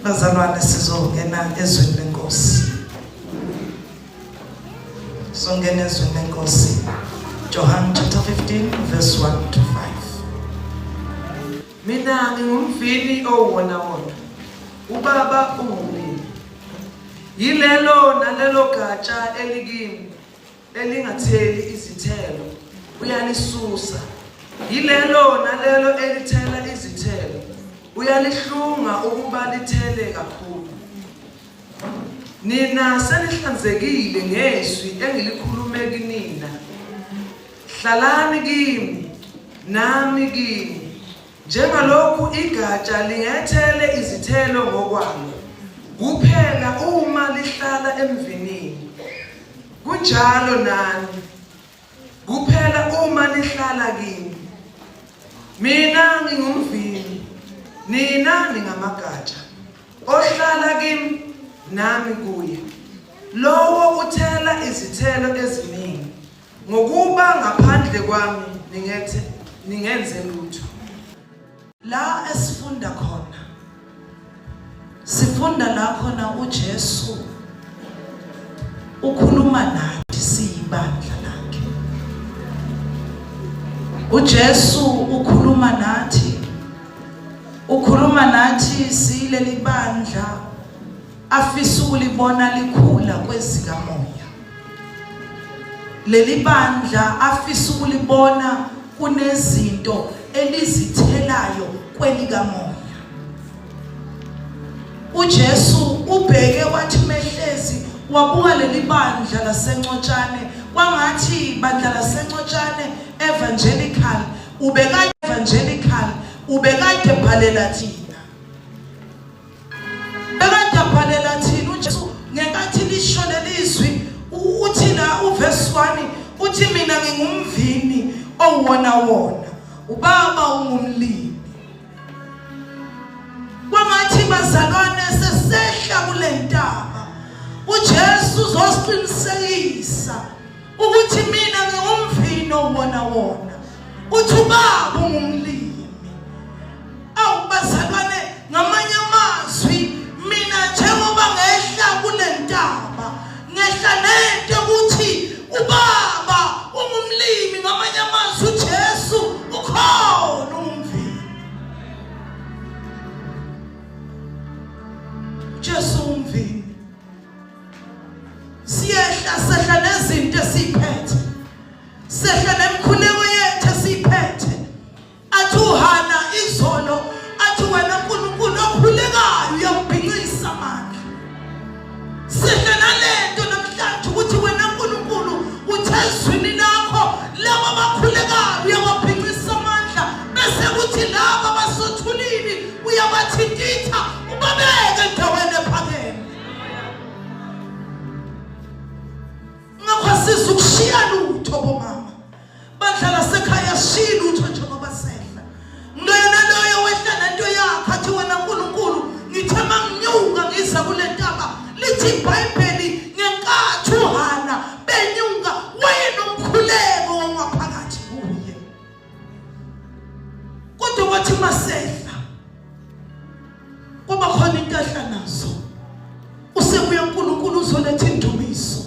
Bazalwane sizongena ezweni lenkosi. Songena ezweni lenkosi. John chapter 15 verse 1 to 5. Mina ngingumvini owona wona. Ubaba ungumlimi. Yilelo nalelo gatsha elikimi elingatheli izithelo uyalisusa. Yilelo nalelo elithela izithelo uyalihlunga ukuba lithele kakhulu. Nina senihlanzekile ngezwi engilikhulume kinina. Hlalani kimi nami kini. Njengalokhu igatsha lingethele izithelo ngokwalo kuphela uma lihlala emvinini, kunjalo nani kuphela uma lihlala kimi. Mina ngingumvini, nina ningamagatsha. Ohlala kimi nami kuye, lowo uthela izithelo eziningi, ngokuba ngaphandle kwami ningenze lutho. La esifunda khona, sifunda la khona uJesu ukhuluma nathi siyibandla lakhe. uJesu ukhuluma nathi sileli bandla afisa ukulibona likhula kwezikamoya. Leli bandla afisa ukulibona kunezinto elizithelayo kwelikamoya. uJesu ubheke wathi mehlezi wabuka leli bandla laseNcotshane, kwangathi bandla laseNcotshane evangelical ubekade bhalela thina. Bekade thina uJesu ngenkathi lisho lelizwi uthi la uverse 1 uthi mina ngingumvini owona wona, ubaba ungumlimi. Kwangathi bazalwane sesehla kule ntaba uJesu uzosiqinisekisa ukuthi mina ngingumvini owona, uthi ubaba ungumlimi. Awu bazalwane, ngamanye amazwi mina njengoba ngehla kule ntaba ngehla nento ukuthi ubaba ungumlimi, ngamanye amazwi uJesu ukhona umvini. Jesu umvini. Sehla nezinto esiphethe, sehla nemkhuleko yethu esiphethe. Athi uHana izolo athi wena uNkulunkulu okhulekayo uyambhingisa amandla. Sehla nalento namhlanje ukuthi wena uNkulunkulu uthe ezwini lakho laba abakhulekayo uyababhingisa amandla, bese kuthi laba abasothulini uyabathintitha ubabeke endaweni ephakeme. Ngakho sizukushiya lutho bomama, badlala sekhaya shiya lutho njengoba sehla. Ngoyena loyo wehla nento yakhe athi wena uNkulunkulu ngithe manginyuka ngiza kule ntaba, lithi iBhayibheli ngenkathi uHana benyuka wayenomkhuleko wangaphakathi kuye. Kodwa wathi masehla kuba khona into ehla nazo, usebuya uNkulunkulu uzoletha indumiso.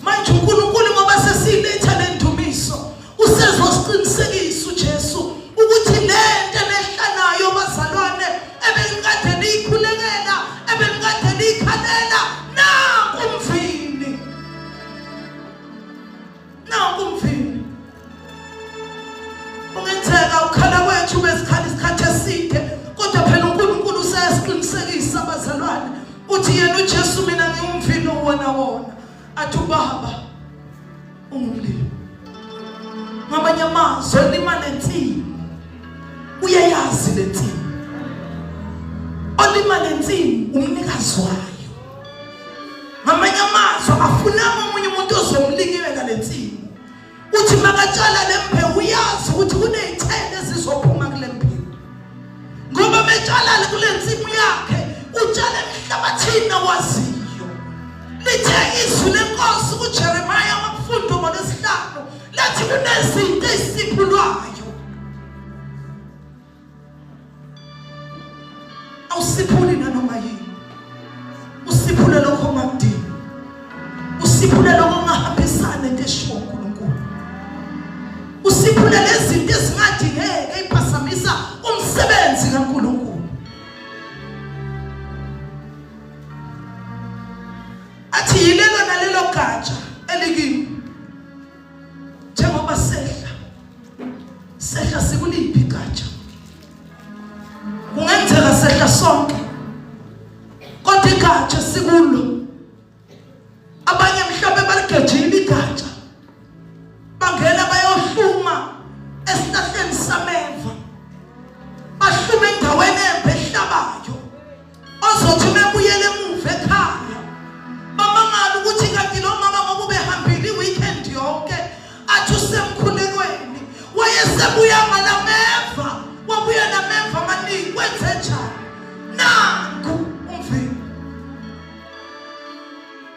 Manje uNkulunkulu ngoba sesiletha le ndumiso usezosiqinisekisa uJesu ukuthi lento lehlanayo bazalwane ebengikade niyikhulekela, ebengikade niyikhalela, nanku umvini. Ungenzeka ukhala kwethu bezikhala isikhathi eside, kodwa phela uNkulunkulu usesiqinisekisa bazalwane uthi yena uJesu mina ngingumvini owona, athi ubaba ungumlimi. Ngamanye amazwi olima lensimu uyayazi lensimu, olima lensimu umnikazi wayo. Ngamanye amazwi afunanga omunye umuntu ozomlikela lensimu. Uthi makatshala lembewu uyazi ukuthi kunezithelo ezizophuma kule mbewu, ngoba betshala kule nsimu yakhe utshala emhlabathini owaziyo. Lithe izwi lenkosi kuJeremiya amafundo ngolesihlanu lathi kunezinto eziphulwayo. Awusiphuli nanoma yini. athi yilelo nalelo gatsha elikini njengoba sehla sikuliphi gatsha kungenzeka sehla sonke kodwa igatsha sikulo abanye mhlawumbe baligejile igatsha bangena bayohluma esihlahleni sameva bahluma endaweni embehlabayo ozothi mebuyele emuva ekhaya bamangala ukuthi kanti lo mama ngoba ubehambile iweekend yonke athi usemkhulekweni wayesebuya ngalameva wabuya nameva amaningi kwenze njani nangu umvini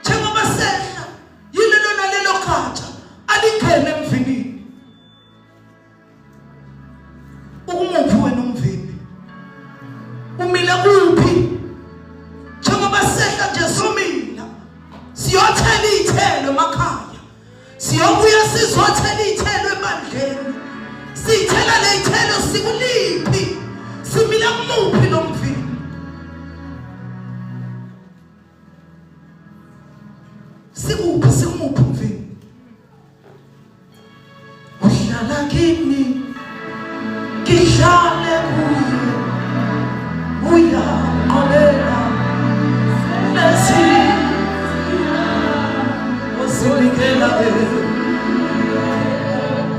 njengoba sehla yilelo nalelo gatsha alingene emvinini ukumuphi wena umvini umile kuphi njengoba sehla nje somila siyothela iy'thelo emakhaya siyobuya sizothela iy'thelo ebandleni siyithela ley'thelo sikuliphi simile kumuphi lo mvini sikuphi sikumuphi umvini uhlala kimi ngihlale kuye uyaqobela wasinikela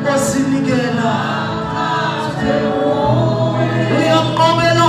wasinikela uyaqobela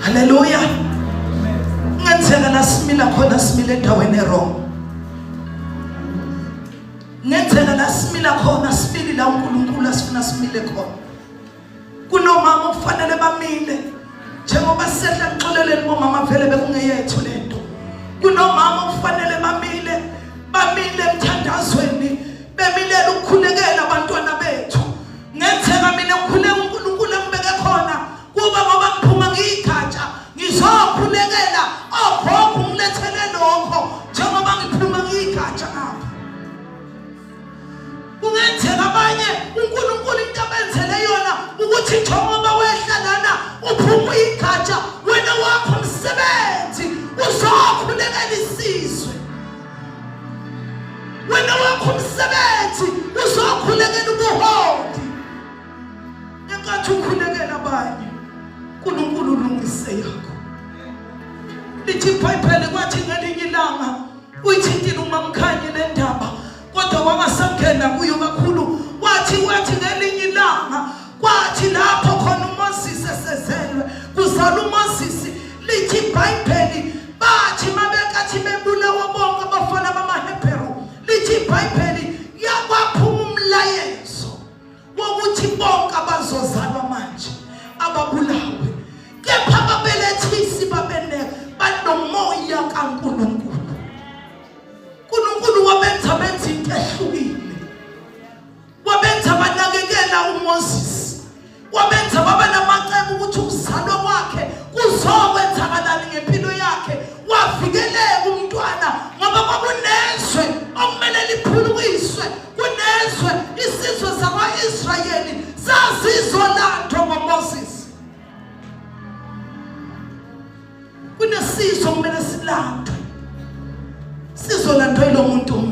Haleluya. Ngenzeka nasimila khona simile endaweni wrong. Ngenzeka nasimila khona simile la uNkulunkulu asifuna simile khona. Kunomama ufanele bamile njengoba sehla ngixoleleni bomama vele bekungeyethu lento. Kunomama ufanele bamile emthandazweni bemilela ukukhulekela abantwana bethu. Ngenzeka mina ngikhuleka uNkulunkulu engibeke khona kuba ngoba ngiphuma ngiyikhatsha ngizokhulekela okhokho ngilethele lokho njengoba ngiphuma ngiyikhatsha apha. Kungenzeka abanye uNkulunkulu into abenzele yona ukuthi njengoba wehla lana uphuma uyikhatsha wena wakho umsebenzi uzokhulekela isizwe. Wena wakho umsebenzi uzokhulekela ubuholi. Engathi ukhulekela abanye uNkulunkulu ulungise yakho. Lithi iBhayibheli kwathi ngelinye ilanga uyithintile uMamkhanye lendaba kodwa wangasangena kuyo kakhulu wathi ngelinye ilanga kwathi lapho khona uMoses esezelwe kuzala uMoses. Lithi iBhayibheli bathi mabekathi bebulawa bonke abafana bamaHebheru lithi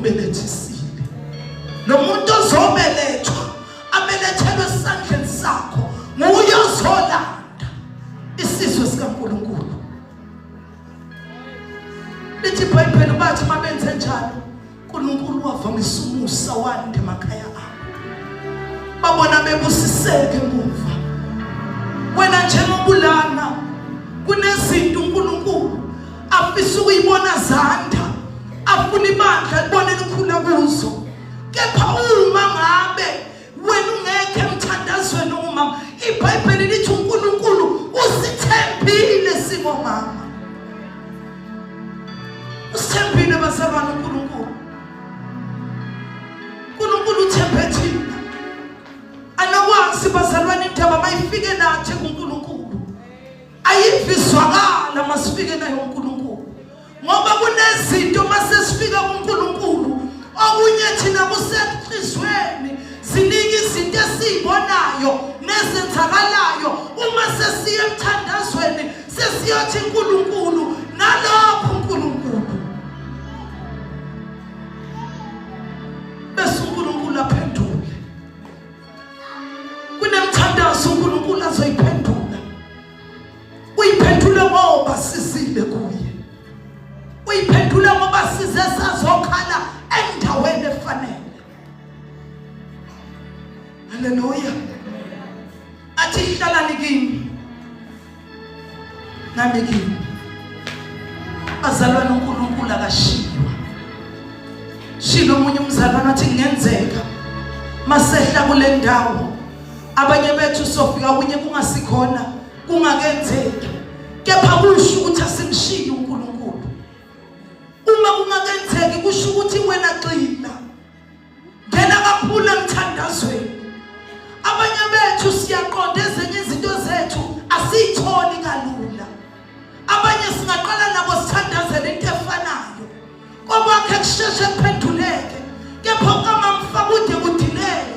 umbelethesile. Nomuntu ozobelethwa abelethelwe esandleni sakho nguye ozolanda isizwe sikaNkulunkulu. Lithi iBhayibheli bathi mabenze njalo uNkulunkulu wavamisa umusa wande emakhaya abo. Babona bebusiseke emuva. Wena njengobulana kunezinto uNkulunkulu afisa ukuyibona zanda, afuna ibandla libone likhula kuzo. Kepha uma ngabe wena ungekho emthandazweni umama, iBhayibheli lithi uNkulunkulu usithembile simo mama. Usithembile bazalwane uNkulunkulu. uNkulunkulu uthembe thina. Anokwazi bazalwane indaba mayifike nathi kuNkulunkulu. Ayivizwakala masifike nayo uNkulunkulu. Ngoba kunezinto masesifika kuNkulunkulu okunye thina kusenhlizweni ziningi izinto esizibonayo nezenzakalayo uma sesiya emthandazweni sesiyothi uNkulunkulu nalokho uNkulunkulu bese uNkulunkulu aphendule. Kunemthandazo uNkulunkulu azoyiphendula. Uyiphendule ngoba sizile kuye. Uyiphendule ngoba size sazokhala endaweni efanele. Haleluya. Athi hlalani kimi nami kimi. Bazalwane uNkulunkulu akashiwa. Shilo omunye umzalwane athi ngenzeka masehla kule ndawo abanye bethu sofika kunye kungasikhona kungakenzeki. Kepha kusho ukuthi asimshiyi uNkulunkulu. Uma kungakenzeki kusho ukuthi wena xila. Ngena kakhulu emthandazweni. Abanye bethu siyaqonda ezinye izinto zethu asiyitholi kalula. Abanye singaqala nabo sithandazele into efanayo. Okwakhe kusheshe kuphenduleke. Kepha kama mfaka ude kudilele.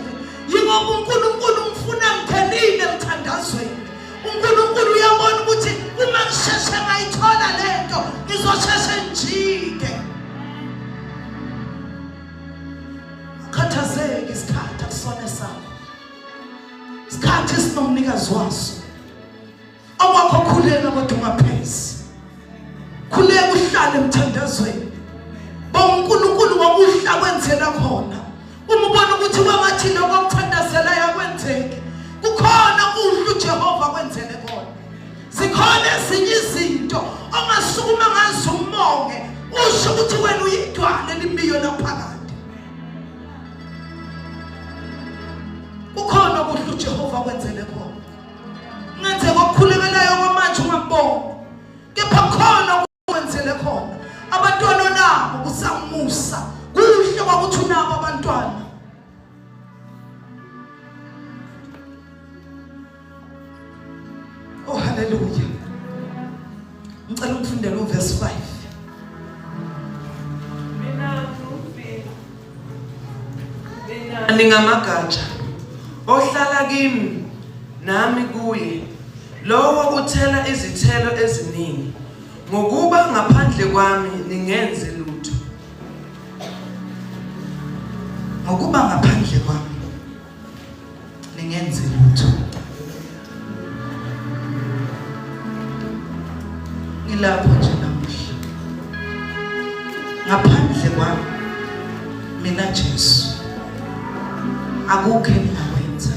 Yingoba uNkulunkulu umfuna ngenile emthandazweni. uNkulunkulu uyabona ukuthi uma ngisheshe ngayithola lento ngizosheshe njike. Khathazeke isikhathi akusona sakho. Isikhathi sinomnikazi waso. Okwakho khuleka kodwa ungaphezi. Khuleka uhlale emthandazweni. uNkulunkulu ngokuhla kwenzela khona. Uma ubona ukuthi kwangathi lokho okuthandazela yakwenzeki, kukhona uhlu uJehova kwenzele khona. Zikhona ezinye izinto ongasukuma ngazo umonge usho ukuthi wena uyidwala limiyo laphakade. Kukhona uhlu uJehova kwenzele khona. Ngenze kokukhulekelayo kwamanje ungamboni. Kepha khona kwenzele khona. Abantwana nabo kusamusa. Kuhle kwakuthi unabo abantwana. Oh hallelujah. Ngicela ukufundela uverse 5. Mina ningamagatsha ohlala kimi nami kuye, lowo uthela izithelo eziningi, ngokuba ngaphandle kwami ningenze lutho. Ngokuba ngaphandle kwami ningenze lutho. Ngilapho nje namuhla. Ngaphandle kwami mina Jesu akukho engakwenza.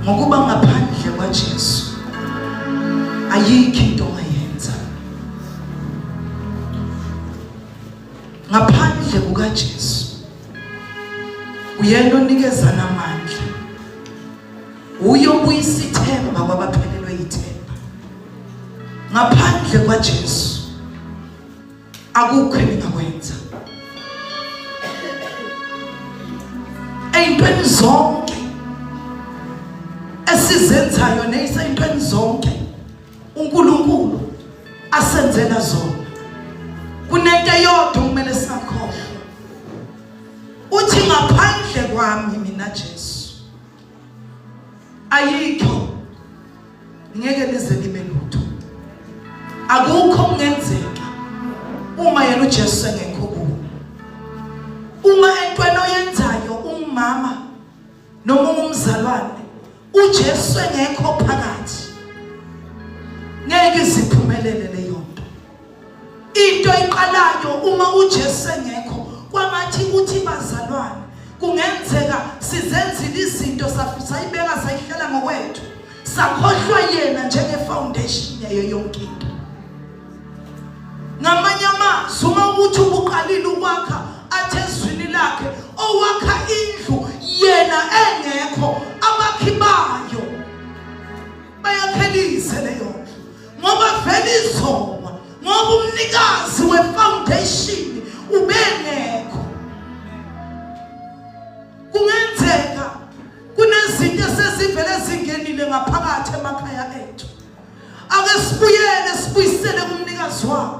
Ngokuba ngaphandle kwaJesu ayikho into ongayenza. Ngaphandle kukaJesu uyena onikeza namandla. Uyobuyisa ithemba kwabaphelelwe ithemba. Ngaphandle kwaJesu akukho engakwenza. Eyintweni zonke esizenzayo nezintweni zonke uNkulunkulu asenzela zona, kunento eyodwa kumele singakhohlwa. Uthi ngaphandle kwami mina Jesu ayikho ngeke lize libe lutho. Akukho kungenzeka yena uJesu engekho kuwo. Uma entweni oyenzayo umama noma umzalwane uJesu engekho phakathi ngeke iziphumelele leyo nto. Into iqalayo uma uJesu engekho kwangathi uthi bazalwane kungenzeka sizenzile izinto sayibeka sayihlela ngokwethu sakhohlwa yena njenge foundation yayo yonke into. Ngamanye amazwi uma uthi ubuqalile ukwakha athezwini lakhe owakha indlu yena engekho abakhibayo bayakhelise leyo ndlu ngoba vele izoma ngoba umnikazi wefoundation ubengekho. Kungenzeka kunezinto esezivele zingenile ngaphakathi emakhaya ethu. Ake sibuyisele kumnikazi wakho.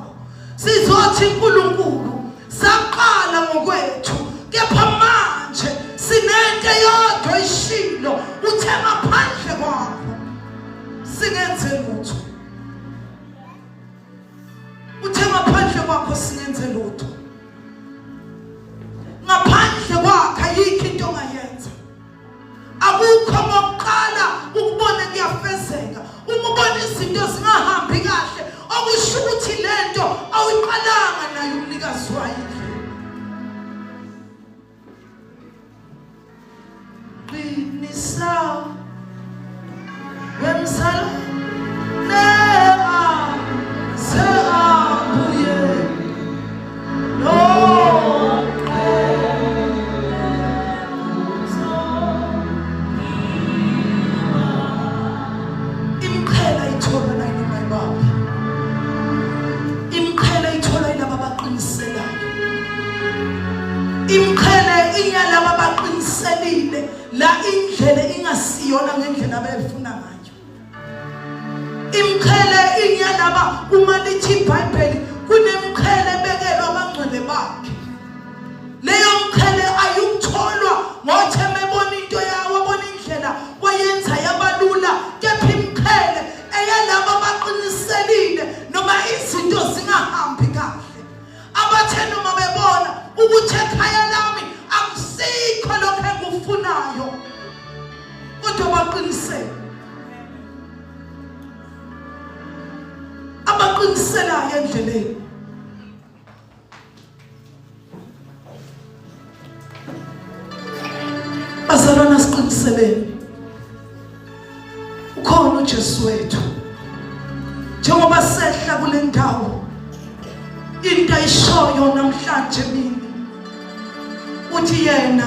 Sizothi uNkulunkulu saqala ngokwethu kepha manje sinento yodwa ishilo uthe ngaphandle kwakho singenze lutho. Uthe ngaphandle kwakho singenze lutho. Ngaphandle kwakho ayikho into ongayenza. Akukho ngokuqala ukubona kuyafezeka. Uma ubona izinto zingahambi kahle okusho ukuthi lento awuyiqalanga nayo umnikazi wayo. Qinisa wemsala nea seabuye no. Imkhele inyalaba baqiniselile la indlela ingasiyona ngendlela abayifuna ngayo. Imkhele inyalaba uma lithi iBhayibheli kunemkhele bekelwa abangcwele bakhe. Leyo mkhele ayukutholwa ngothi mebona into yawo abona indlela wayenza yabalula kepha imkhele eyalaba baqiniselile noma izinto zingahambi kahle. Abathe noma bebona ukuthi ekhaya lami akusikho lokho engikufunayo kodwa baqinisele. Abaqiniselayo endleleni bazalwana siqiniseleni ukhona uJesu wethu. Njengoba sehla kule ndawo into ayishoyo namhlanje mina uthi yena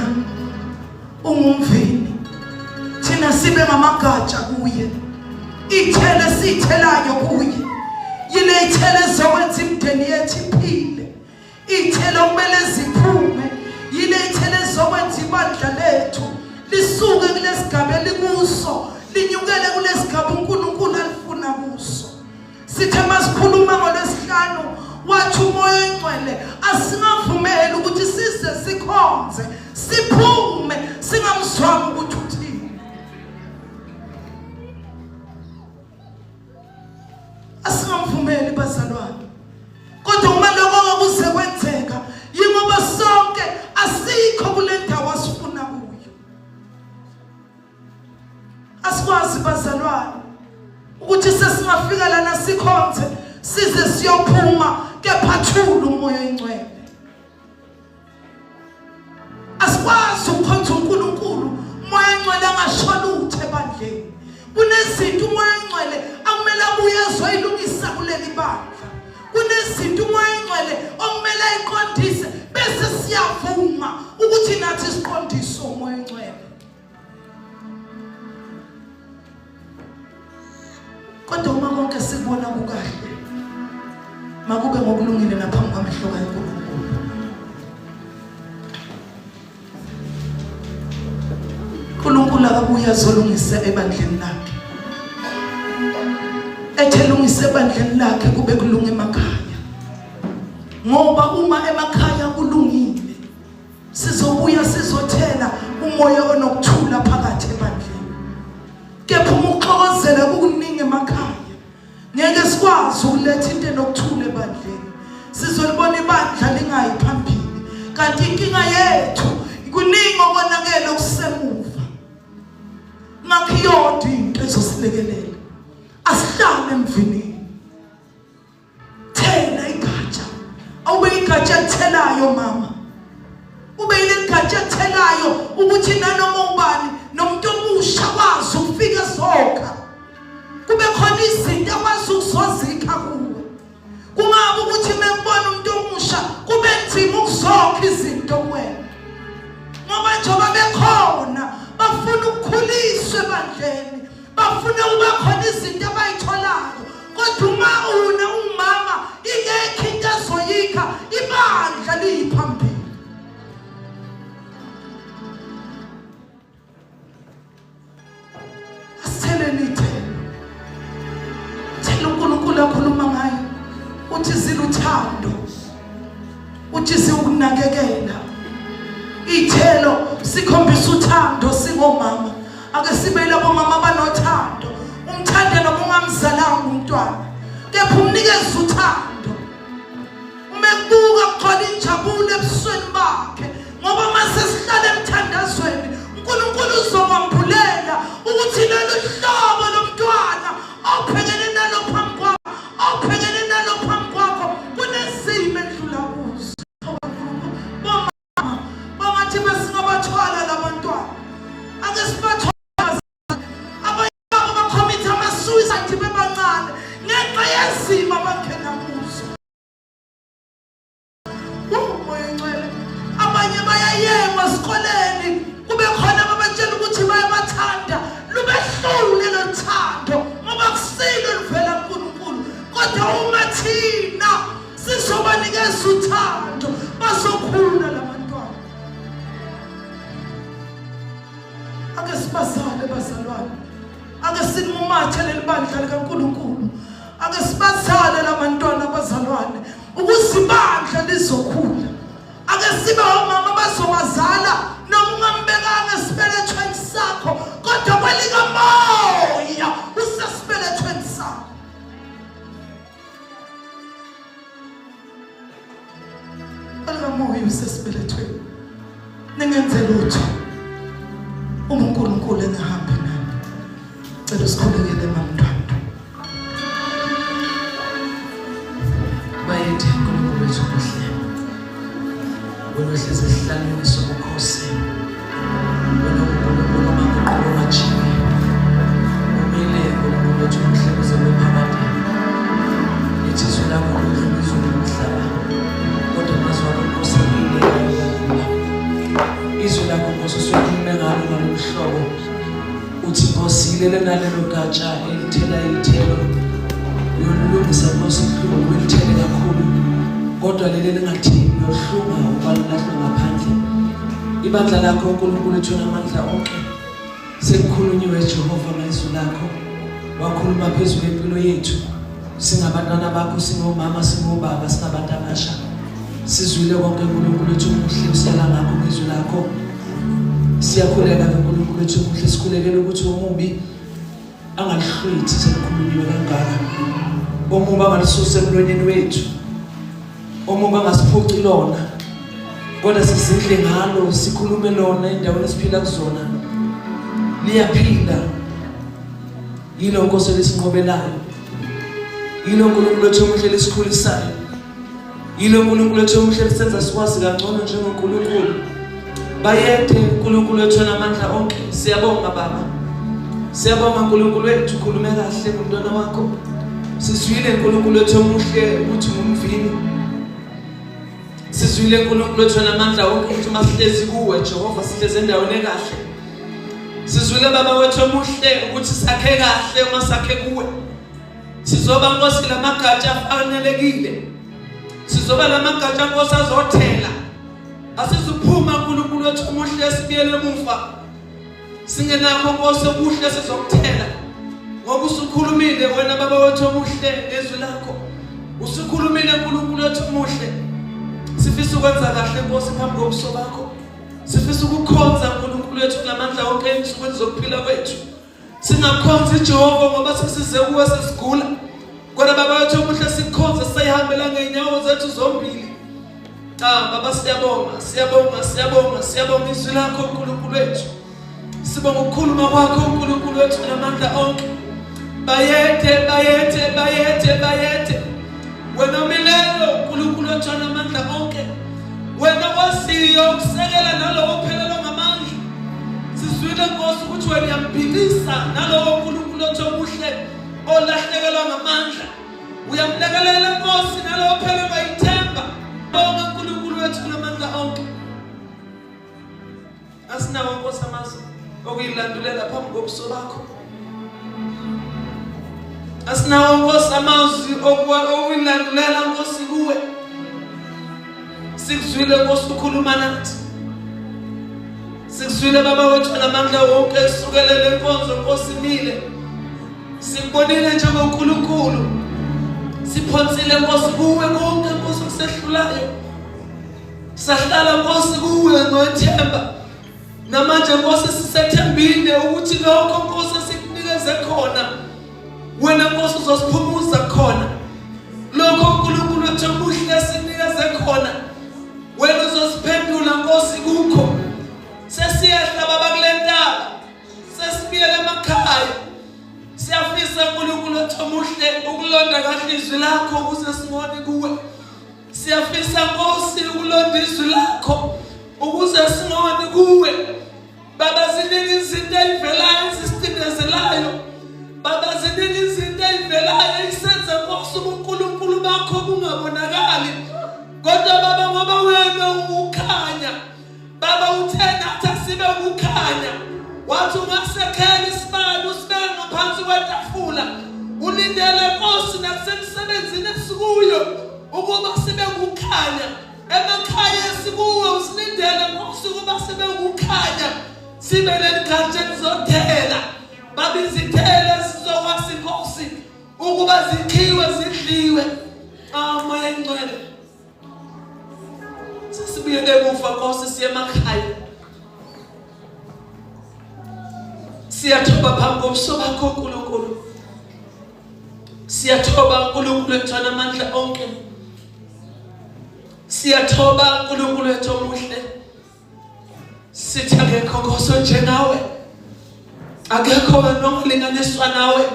ungumvini thina sibe ngamagatsha kuye. Ithele sithelayo kuye yile ithele zokwenza imndeni yethu iphile. Ithele kumele ziphume yile ithele zokwenza ibandla lethu lisuke kulesigaba elikuso linyukele kulesigaba uNkulunkulu alifuna kuso. Sithe masikhuluma ngolesihlanu wathi umoya oyingcwele asingavumeli ukuthi size sikhonze siphume singamzwanga ukuthi uthini. Asingamvumeli bazalwane. Kodwa uma lokho kuze kwenzeka yingoba sonke asikho kule ndawo asifuna kuyo. Asikwazi bazalwane ukuthi sesingafika lana sikhonze size siyophuma kepha thula umoya oyingcwele. Asikwazi ukukhonza uNkulunkulu umoya oyingcwele angashona uthe ebandleni. Kunezinto umoya oyingcwele akumele abuye azoyilungisa kuleli bandla. Kunezinto umoya oyingcwele okumele ayiqondise bese siyavuma ukuthi nathi siqondise umoya oyingcwele. Kodwa uma konke sikubona kukahle makube ngokulungile naphambi kwamehlo kaNkulunkulu. uNkulunkulu akabuye azolungisa ebandleni lakhe. Ethelungisa ebandleni lakhe kube kulunga emakhaya. Ngoba uma emakhaya kulungile sizobuya sizothela umoya onokuthula phakathi ebandleni. Kepha umuxokozela kukuningi emakhaya ngeke sikwazi ukuletha into enokuthula ebandleni. sizolibona ibandla lingayi phambili. Kanti inkinga yethu kuningi okonakele okusemuva. Ngakuyodwa into ezosilekelela. Asihlale emvinini. Thela igatsha. Awube igatsha elithelayo mama. Ube ile igatsha elithelayo ukuthi nanoma ubani nomuntu omusha wazi ukufika esokha. Kube khona izinto akwazi ukuzozikha kuwe. Kungabe ukuthi mengibona umuntu omusha kube nzima ukuzokha izinto kuwena. Ngoba njengoba bekhona bafuna ukukhuliswa ebandleni, bafuna ukuba khona izinto abayitholayo. Kodwa uma umama ingekho into azoyikha, ibandla liyiphambili. Asitheleni thela uNkulunkulu akhuluma ngayo. Uthi ziluthando, uthi ziwukunakekela. Ithelo sikhombisa uthando singomama. Ake sibe labo mama abanothando. Umthande noma ungamzalanga umntwana, kepha umnikeze uthando. Umekubuka khona injabulo ebusweni bakhe, ngoba mase sihlala emthandazweni uNkulunkulu uzokwambulela ukuthi lolu hlobo lomntwana awuphekele nalo phambi kwakho, awuphekele nalo phambi kwakho kunesimo endlula kuzo. Bomama bangathi besingabathwala labantwana, ake sibathwala. Abanye bakhomitha ama-suicide bebancane ngenxa yezimo abangena kuzo. Umoya Ngcwele, abanye bayayekwa esikoleni, kube khona ababatshela ukuthi bayabathanda, lubehlule lo thando ngoba kusilo livela kuNkulunkulu. Kodwa uma thina sizobanikeza uthando, bazokhula labantwana. Ake sibazale bazalwane, ake simumathe leli bandla likaNkulunkulu, ake sibazale labantwana bazalwane ukuze ibandla lizokhula. Ake sibe omama bazowazala noma ungambekanga esibelethweni sakho, kodwa kwelikamoya usesibelethweni sakho. Kwelikamoya usesibelethweni. Ningenze lutho uma uNkulunkulu engahambi nani. Cela sikhulekele mamntwana. Bayethe uNkulunkulu wethu kuhle. Wena ohlezi esihlalweni sobukhosi. Wena uNkulunkulu ongaguquki ongajiki. Umile uNkulunkulu wethu kuhle kuze kube phakade. Ithizwe lakho lidlula izulu nomhlaba. Kodwa amazwi akho Nkosi ayadlula. Izwi lakho Nkosi usukhulume ngalo ngalolu hlobo. Uthi Nkosi lele nalelo gatsha elithela izithelo. Uyolungisa Nkosi uhlungu welithele kakhulu. Kodwa leli lingathini yohlunga ubalulahlwe ngaphandle. Ibandla lakho uNkulunkulu ethona amandla onke. Sekukhulunyiwe Jehova ngezwi lakho. Wakhuluma phezulu kwempilo yethu. Singabantwana bakho, singomama, singobaba, singabantu abasha. Sizwile konke uNkulunkulu wethu umuhle siyala ngakho ngezwi lakho. Siyakhuleka uNkulunkulu wethu umuhle, sikhulekela ukuthi omubi angalihlwithi sekukhulunyiwe kangaka. Omubi angalisuse emlonyeni wethu. Omubi angasiphuci lona. Kodwa sisidle ngalo, sikhulume lona endaweni esiphila kuzona. Liyaphila. Yilo Nkosi lesinqobelayo. Yilo uNkulunkulu wethu umuhle lesikhulisayo. Yilo uNkulunkulu wethu umuhle lesenza sikwazi kangcono njengoNkulunkulu. Bayethe uNkulunkulu wethu namandla onke. Siyabonga Baba. Siyabonga uNkulunkulu wethu, khulume kahle ngomntwana wakho. Sizwile uNkulunkulu wethu umuhle ukuthi ngumvini. Sizwile uNkulunkulu wethu namandla onke ukuthi masihlezi kuwe Jehova sihlezi endaweni ekahle. Sizwile Baba wethu omuhle ukuthi sakhe kahle uma sakhe kuwe. Sizoba Nkosi lamagatsha afanelekile. Sizoba lamagatsha Nkosi azothela. Asizuphuma uNkulunkulu wethu omuhle sibiyele emuva. Singenakho Nkosi omuhle sizokuthela. Ngoba usukhulumile wena Baba wethu omuhle ngezwi lakho. Usukhulumile uNkulunkulu wethu omuhle. Sifisa ukwenza kahle Nkosi phambi kobuso bakho. Sifisa ukukhonza uNkulunkulu wethu namandla onke ensukwini zokuphila kwethu. Singakhonza Jehova ngoba sesize kuwe sesigula. Kodwa Baba wethu omuhle sikhonza sayihambela ngeenyawo zethu zonke. Baba siyabonga izwi lakho uNkulunkulu wethu. Sibonga ukukhuluma kwakho uNkulunkulu wethu namandla onke. Bayethe. Wena umilelo uNkulunkulu wethu namandla onke. Wena wasiyo ukusekela nalowo ophelelwa ngamandla. Sizwile Nkosi ukuthi wena uyamphilisa nalowo uNkulunkulu wethu omuhle olahlekelwa ngamandla. Uyamlekelela Nkosi nalowo ophelelwa ithemba. Bonga uNkulunkulu wethu namandla onke. Asinawo Nkosi amazwi okuyilandulela phambi kobuso bakho. Asinawo Nkosi amazwi okuyilandulela Nkosi kuwe. Sikuzwile Nkosi ukhuluma nathi. Sikuzwile Baba wethu namandla wonke esukelele inkonzo Nkosi mile. Sikubonile njengoNkulunkulu. Siphonsile Nkosi kuwe konke Nkosi okusehlulayo. Sahlala Nkosi kuwe ngothemba. Namanje Nkosi sisethembile ukuthi lokho Nkosi sikunikeze khona. Wena Nkosi uzosiphumuza khona. Lokho uNkulunkulu wethu omuhle sikunikeze khona. Wena uzosiphendula Nkosi kukho. Sesiyehla Baba kule ntaba. Sesibuyele emakhaya. Siyafisa uNkulunkulu wethu omuhle ukulonda kahle izwi lakho ukuze singone kuwe. Siyafisa Nkosi ukulonda izwi lakho ukuze singone kuwe. Baba ziningi izinto ezivelayo ezisicindezelayo. Baba ziningi izinto ezivelayo isenza Nkosi uNkulunkulu bakho kungabonakali. Kodwa Baba ngoba wena ukukhanya. Baba uthena sibe ukukhanya. Wathi ungasekhela isibani usibeke ngaphansi kwetafula. Ulindele Nkosi nasemsebenzini esikuyo ukuba sibe ukukhanya. Emakhaya esikuwe usilindele Nkosi ukuba sibe ukukhanya. Sibe legatsha lizothela. Baba izithelo sizokwazi Nkosi ukuba zikhiwe zidliwe. Moya engcwele. Sesibuyele kufa Nkosi siye emakhaya. Siyathoba phambi kobuso bakho uNkulunkulu. Siyathoba uNkulunkulu wethu namandla onke. Siyathoba uNkulunkulu wethu omuhle. Sithi akekho Nkosi njengawe. Akekho nokulinganiswa nawe.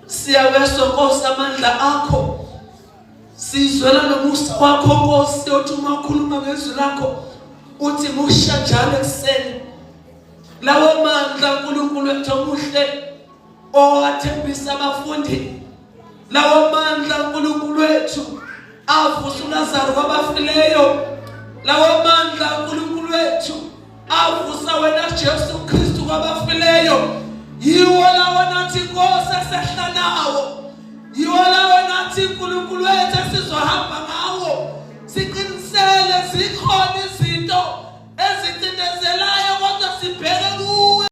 Siyaweswa Nkosi amandla akho. Sizwela nomusa wakho Nkosi othi uma ukhuluma ngezwi lakho uthi musha njalo ekseni. Lawo mandla uNkulunkulu wethu omuhle owathembisa abafundi. Lawo mandla uNkulunkulu wethu avusa uLazaro kwabafileyo. Lawo mandla uNkulunkulu wethu avusa wena Jesu Kristu kwabafileyo. Yiwo lawo nathi Nkosi esehla nawo. Yiwo lawo nathi uNkulunkulu wethu sizohamba ngawo. Siqinisele zikhona